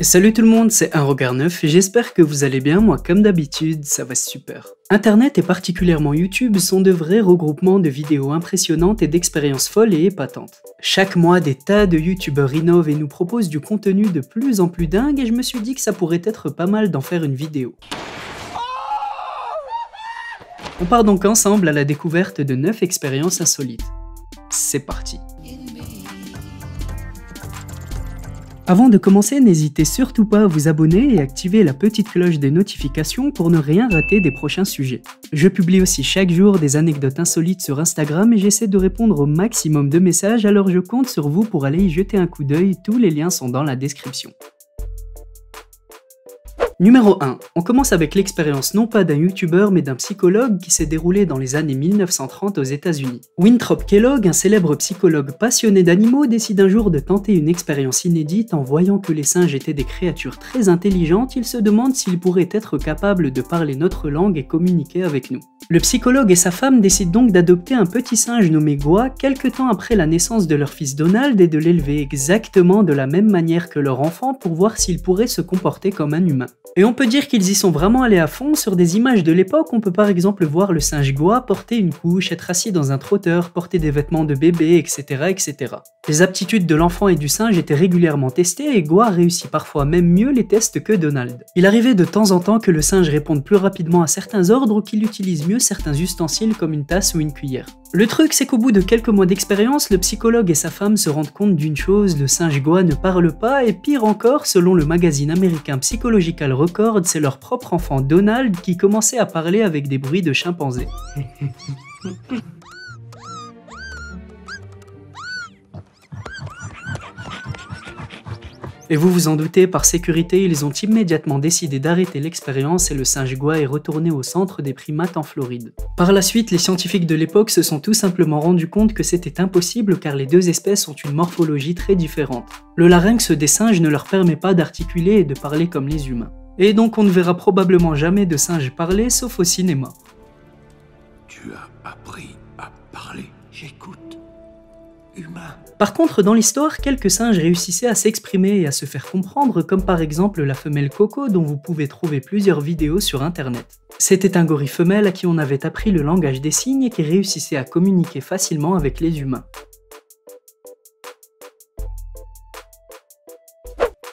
Salut tout le monde, c'est Un Regard Neuf et j'espère que vous allez bien, moi comme d'habitude, ça va super. Internet et particulièrement YouTube sont de vrais regroupements de vidéos impressionnantes et d'expériences folles et épatantes. Chaque mois, des tas de youtubeurs innovent et nous proposent du contenu de plus en plus dingue et je me suis dit que ça pourrait être pas mal d'en faire une vidéo. On part donc ensemble à la découverte de 9 expériences insolites. C'est parti. Avant de commencer, n'hésitez surtout pas à vous abonner et activer la petite cloche des notifications pour ne rien rater des prochains sujets. Je publie aussi chaque jour des anecdotes insolites sur Instagram et j'essaie de répondre au maximum de messages, alors je compte sur vous pour aller y jeter un coup d'œil, tous les liens sont dans la description. Numéro 1. On commence avec l'expérience non pas d'un youtubeur mais d'un psychologue qui s'est déroulé dans les années 1930 aux États-Unis. Winthrop Kellogg, un célèbre psychologue passionné d'animaux, décide un jour de tenter une expérience inédite. En voyant que les singes étaient des créatures très intelligentes, il se demande s'ils pourraient être capables de parler notre langue et communiquer avec nous. Le psychologue et sa femme décident donc d'adopter un petit singe nommé Goa quelque temps après la naissance de leur fils Donald et de l'élever exactement de la même manière que leur enfant pour voir s'il pourrait se comporter comme un humain. Et on peut dire qu'ils y sont vraiment allés à fond. Sur des images de l'époque, on peut par exemple voir le singe Goa porter une couche, être assis dans un trotteur, porter des vêtements de bébé, etc. etc. Les aptitudes de l'enfant et du singe étaient régulièrement testées et Goa réussit parfois même mieux les tests que Donald. Il arrivait de temps en temps que le singe réponde plus rapidement à certains ordres ou qu'il utilise mieux certains ustensiles comme une tasse ou une cuillère. Le truc, c'est qu'au bout de quelques mois d'expérience, le psychologue et sa femme se rendent compte d'une chose, le singe Goa ne parle pas et pire encore, selon le magazine américain Psychological Record, c'est leur propre enfant Donald qui commençait à parler avec des bruits de chimpanzé. Et vous vous en doutez, par sécurité, ils ont immédiatement décidé d'arrêter l'expérience et le singe Goa est retourné au centre des primates en Floride. Par la suite, les scientifiques de l'époque se sont tout simplement rendus compte que c'était impossible car les deux espèces ont une morphologie très différente. Le larynx des singes ne leur permet pas d'articuler et de parler comme les humains. Et donc on ne verra probablement jamais de singes parler sauf au cinéma. Tu as appris à parler, j'écoute. Humain. Par contre, dans l'histoire, quelques singes réussissaient à s'exprimer et à se faire comprendre, comme par exemple la femelle Coco dont vous pouvez trouver plusieurs vidéos sur internet. C'était un gorille femelle à qui on avait appris le langage des signes et qui réussissait à communiquer facilement avec les humains.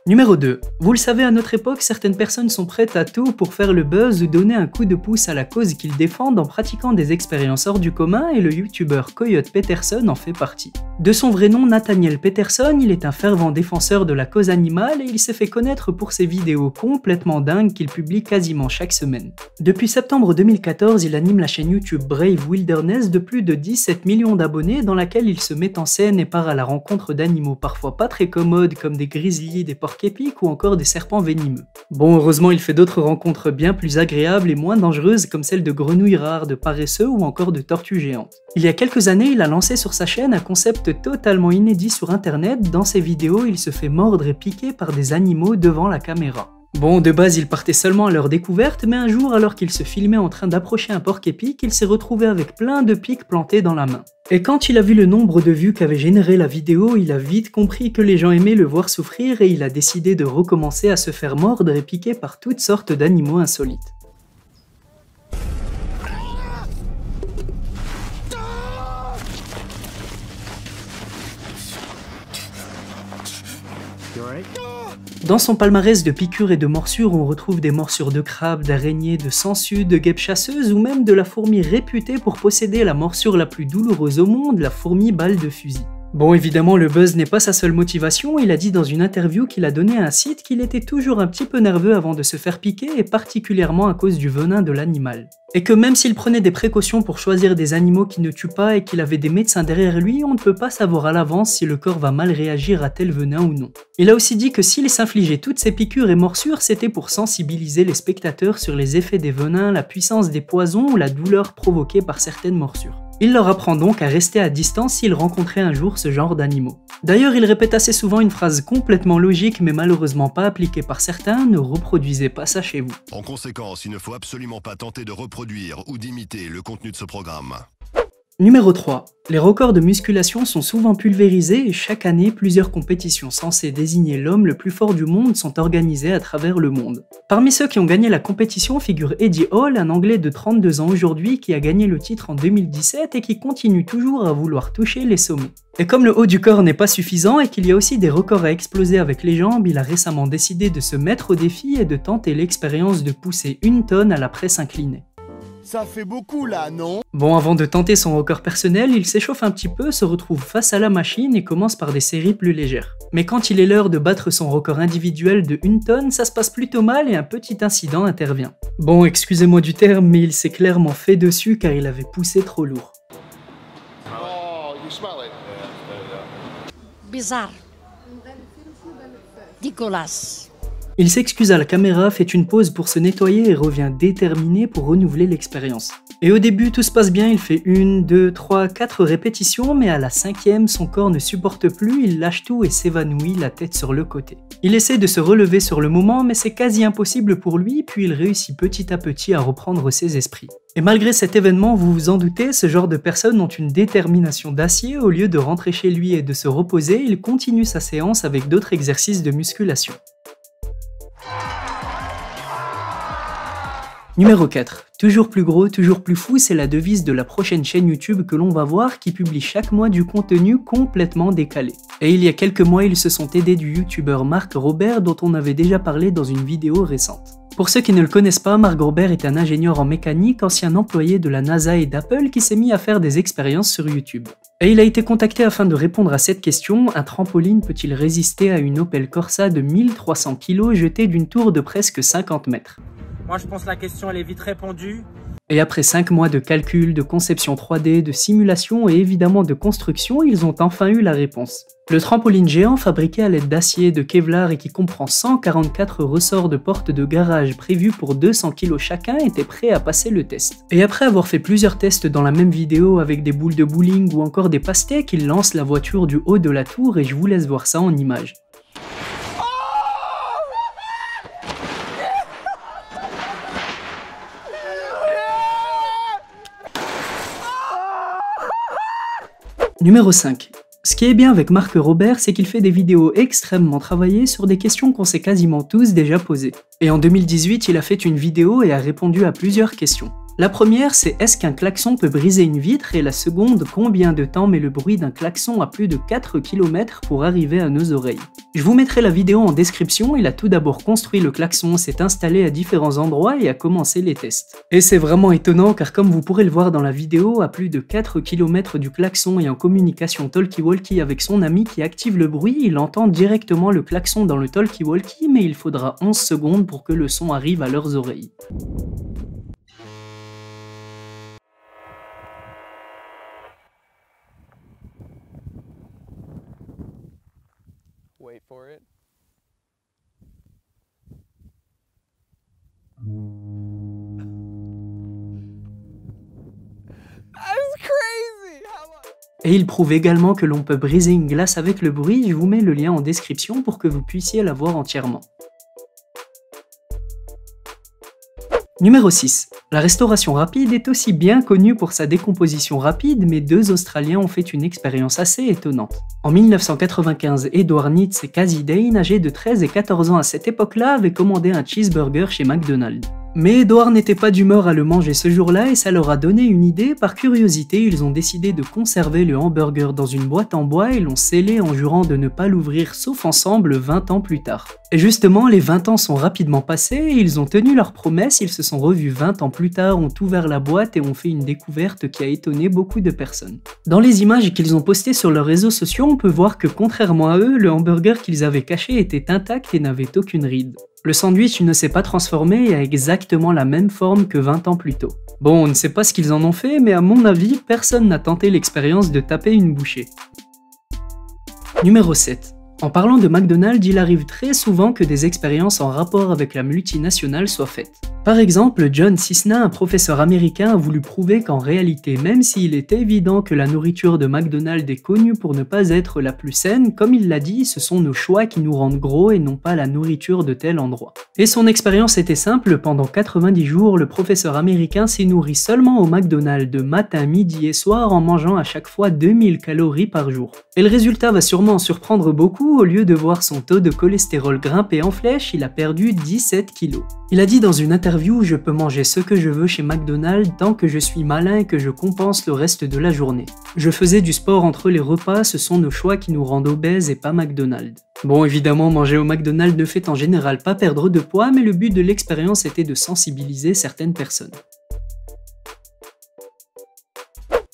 Numéro 2. Vous le savez, à notre époque, certaines personnes sont prêtes à tout pour faire le buzz ou donner un coup de pouce à la cause qu'ils défendent en pratiquant des expériences hors du commun et le youtubeur Coyote Peterson en fait partie. De son vrai nom, Nathaniel Peterson, il est un fervent défenseur de la cause animale et il s'est fait connaître pour ses vidéos complètement dingues qu'il publie quasiment chaque semaine. Depuis septembre 2014, il anime la chaîne YouTube Brave Wilderness de plus de 17 millions d'abonnés dans laquelle il se met en scène et part à la rencontre d'animaux parfois pas très commodes comme des grizzlies, des porcs épiques ou encore des serpents venimeux. Bon, heureusement il fait d'autres rencontres bien plus agréables et moins dangereuses comme celles de grenouilles rares, de paresseux ou encore de tortues géantes. Il y a quelques années, il a lancé sur sa chaîne un concept totalement inédit sur internet. Dans ses vidéos, il se fait mordre et piquer par des animaux devant la caméra. Bon, de base, il partait seulement à leur découverte, mais un jour, alors qu'il se filmait en train d'approcher un porc-épic, il s'est retrouvé avec plein de pics plantés dans la main. Et quand il a vu le nombre de vues qu'avait généré la vidéo, il a vite compris que les gens aimaient le voir souffrir et il a décidé de recommencer à se faire mordre et piquer par toutes sortes d'animaux insolites. Dans son palmarès de piqûres et de morsures, on retrouve des morsures de crabes, d'araignées, de sangsues, de guêpes chasseuses ou même de la fourmi réputée pour posséder la morsure la plus douloureuse au monde, la fourmi balle de fusil. Bon, évidemment, le buzz n'est pas sa seule motivation. Il a dit dans une interview qu'il a donné à un site qu'il était toujours un petit peu nerveux avant de se faire piquer et particulièrement à cause du venin de l'animal. Et que même s'il prenait des précautions pour choisir des animaux qui ne tuent pas et qu'il avait des médecins derrière lui, on ne peut pas savoir à l'avance si le corps va mal réagir à tel venin ou non. Il a aussi dit que s'il s'infligeait toutes ces piqûres et morsures, c'était pour sensibiliser les spectateurs sur les effets des venins, la puissance des poisons ou la douleur provoquée par certaines morsures. Il leur apprend donc à rester à distance s'ils rencontraient un jour ce genre d'animaux. D'ailleurs, il répète assez souvent une phrase complètement logique mais malheureusement pas appliquée par certains: ne reproduisez pas ça chez vous. En conséquence, il ne faut absolument pas tenter de reproduire ou d'imiter le contenu de ce programme. Numéro 3. Les records de musculation sont souvent pulvérisés et chaque année, plusieurs compétitions censées désigner l'homme le plus fort du monde sont organisées à travers le monde. Parmi ceux qui ont gagné la compétition figure Eddie Hall, un Anglais de 32 ans aujourd'hui qui a gagné le titre en 2017 et qui continue toujours à vouloir toucher les sommets. Et comme le haut du corps n'est pas suffisant et qu'il y a aussi des records à exploser avec les jambes, il a récemment décidé de se mettre au défi et de tenter l'expérience de pousser 1 tonne à la presse inclinée. Ça fait beaucoup là, non? Bon, avant de tenter son record personnel, il s'échauffe un petit peu, se retrouve face à la machine et commence par des séries plus légères. Mais quand il est l'heure de battre son record individuel de 1 tonne, ça se passe plutôt mal et un petit incident intervient. Bon, excusez-moi du terme, mais il s'est clairement fait dessus car il avait poussé trop lourd. Oh, you smell it. Bizarre. Dégueulasse. Il s'excuse à la caméra, fait une pause pour se nettoyer et revient déterminé pour renouveler l'expérience. Et au début, tout se passe bien, il fait 1, 2, 3, 4 répétitions, mais à la 5e, son corps ne supporte plus, il lâche tout et s'évanouit, la tête sur le côté. Il essaie de se relever sur le moment, mais c'est quasi impossible pour lui, puis il réussit petit à petit à reprendre ses esprits. Et malgré cet événement, vous vous en doutez, ce genre de personnes ont une détermination d'acier, au lieu de rentrer chez lui et de se reposer, il continue sa séance avec d'autres exercices de musculation. Numéro 4. Toujours plus gros, toujours plus fou, c'est la devise de la prochaine chaîne YouTube que l'on va voir qui publie chaque mois du contenu complètement décalé. Et il y a quelques mois, ils se sont aidés du youtubeur Mark Robert dont on avait déjà parlé dans une vidéo récente. Pour ceux qui ne le connaissent pas, Mark Robert est un ingénieur en mécanique, ancien employé de la NASA et d'Apple qui s'est mis à faire des expériences sur YouTube. Et il a été contacté afin de répondre à cette question, un trampoline peut-il résister à une Opel Corsa de 1300 kg jetée d'une tour de presque 50 mètres? Moi je pense que la question elle est vite répondue. Et après 5 mois de calcul, de conception 3D, de simulation et évidemment de construction, ils ont enfin eu la réponse. Le trampoline géant fabriqué à l'aide d'acier, de Kevlar et qui comprend 144 ressorts de portes de garage prévus pour 200 kg chacun était prêt à passer le test. Et après avoir fait plusieurs tests dans la même vidéo avec des boules de bowling ou encore des pastèques, il lance la voiture du haut de la tour et je vous laisse voir ça en images. Numéro 5. Ce qui est bien avec Mark Robert, c'est qu'il fait des vidéos extrêmement travaillées sur des questions qu'on s'est quasiment tous déjà posées. Et en 2018, il a fait une vidéo et a répondu à plusieurs questions. La première, c'est est-ce qu'un klaxon peut briser une vitre, et la seconde, combien de temps met le bruit d'un klaxon à plus de 4 km pour arriver à nos oreilles. Je vous mettrai la vidéo en description, il a tout d'abord construit le klaxon, s'est installé à différents endroits et a commencé les tests. Et c'est vraiment étonnant car comme vous pourrez le voir dans la vidéo, à plus de 4 km du klaxon et en communication talkie-walkie avec son ami qui active le bruit, il entend directement le klaxon dans le talkie-walkie, mais il faudra 11 secondes pour que le son arrive à leurs oreilles. Wait for it. That's crazy! Et il prouve également que l'on peut briser une glace avec le bruit, je vous mets le lien en description pour que vous puissiez la voir entièrement. Numéro 6. La restauration rapide est aussi bien connue pour sa décomposition rapide, mais deux Australiens ont fait une expérience assez étonnante. En 1995, Edward Nitz et Casey Dane, âgés de 13 et 14 ans à cette époque-là, avaient commandé un cheeseburger chez McDonald's. Mais Edward n'était pas d'humeur à le manger ce jour-là et ça leur a donné une idée. Par curiosité, ils ont décidé de conserver le hamburger dans une boîte en bois et l'ont scellé en jurant de ne pas l'ouvrir sauf ensemble 20 ans plus tard. Et justement, les 20 ans sont rapidement passés et ils ont tenu leur promesse, ils se sont revus 20 ans plus tard, ont ouvert la boîte et ont fait une découverte qui a étonné beaucoup de personnes. Dans les images qu'ils ont postées sur leurs réseaux sociaux, on peut voir que contrairement à eux, le hamburger qu'ils avaient caché était intact et n'avait aucune ride. Le sandwich ne s'est pas transformé et a exactement la même forme que 20 ans plus tôt. Bon, on ne sait pas ce qu'ils en ont fait, mais à mon avis, personne n'a tenté l'expérience de taper une bouchée. Numéro 7. En parlant de McDonald's, il arrive très souvent que des expériences en rapport avec la multinationale soient faites. Par exemple, John Cisna, un professeur américain, a voulu prouver qu'en réalité, même s'il est évident que la nourriture de McDonald's est connue pour ne pas être la plus saine, comme il l'a dit, ce sont nos choix qui nous rendent gros et non pas la nourriture de tel endroit. Et son expérience était simple, pendant 90 jours, le professeur américain s'est nourri seulement au McDonald's de matin, midi et soir en mangeant à chaque fois 2000 calories par jour. Et le résultat va sûrement en surprendre beaucoup, au lieu de voir son taux de cholestérol grimper en flèche, il a perdu 17 kilos. Il a dit dans une interview « Je peux manger ce que je veux chez McDonald's tant que je suis malin et que je compense le reste de la journée. Je faisais du sport entre les repas, ce sont nos choix qui nous rendent obèses et pas McDonald's. » Bon, évidemment, manger au McDonald's ne fait en général pas perdre de poids, mais le but de l'expérience était de sensibiliser certaines personnes.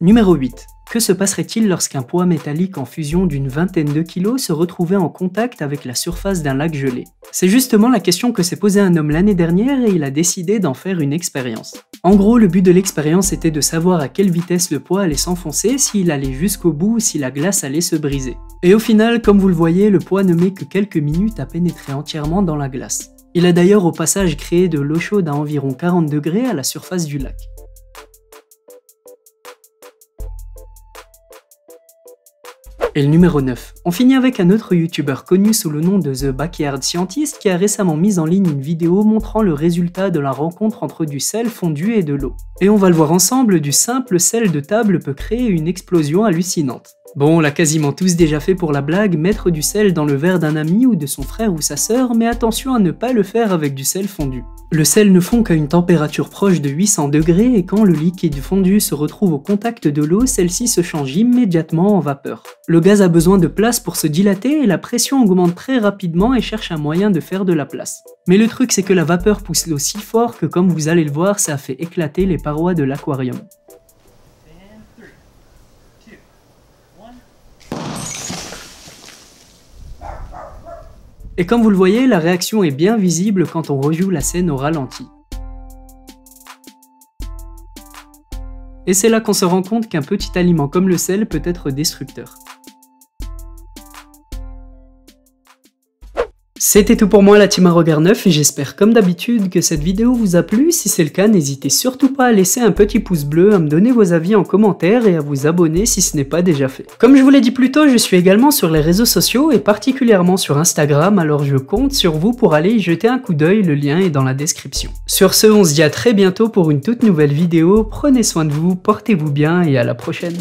Numéro 8. Que se passerait-il lorsqu'un poids métallique en fusion d'une vingtaine de kilos se retrouvait en contact avec la surface d'un lac gelé? C'est justement la question que s'est posée un homme l'année dernière et il a décidé d'en faire une expérience. En gros, le but de l'expérience était de savoir à quelle vitesse le poids allait s'enfoncer, s'il allait jusqu'au bout ou si la glace allait se briser. Et au final, comme vous le voyez, le poids ne met que quelques minutes à pénétrer entièrement dans la glace. Il a d'ailleurs au passage créé de l'eau chaude à environ 40 degrés à la surface du lac. Et le numéro 9. On finit avec un autre youtubeur connu sous le nom de The Backyard Scientist qui a récemment mis en ligne une vidéo montrant le résultat de la rencontre entre du sel fondu et de l'eau. Et on va le voir ensemble, du simple sel de table peut créer une explosion hallucinante. Bon, on l'a quasiment tous déjà fait pour la blague, mettre du sel dans le verre d'un ami ou de son frère ou sa sœur, mais attention à ne pas le faire avec du sel fondu. Le sel ne fond qu'à une température proche de 800 degrés et quand le liquide fondu se retrouve au contact de l'eau, celle-ci se change immédiatement en vapeur. Le gaz a besoin de place pour se dilater et la pression augmente très rapidement et cherche un moyen de faire de la place. Mais le truc c'est que la vapeur pousse l'eau si fort que comme vous allez le voir, ça a fait éclater les parois de l'aquarium. Et comme vous le voyez, la réaction est bien visible quand on rejoue la scène au ralenti. Et c'est là qu'on se rend compte qu'un petit aliment comme le sel peut être destructeur. C'était tout pour moi la team à regard neuf et j'espère comme d'habitude que cette vidéo vous a plu. Si c'est le cas, n'hésitez surtout pas à laisser un petit pouce bleu, à me donner vos avis en commentaire et à vous abonner si ce n'est pas déjà fait. Comme je vous l'ai dit plus tôt, je suis également sur les réseaux sociaux et particulièrement sur Instagram, alors je compte sur vous pour aller y jeter un coup d'œil, le lien est dans la description. Sur ce, on se dit à très bientôt pour une toute nouvelle vidéo, prenez soin de vous, portez-vous bien et à la prochaine.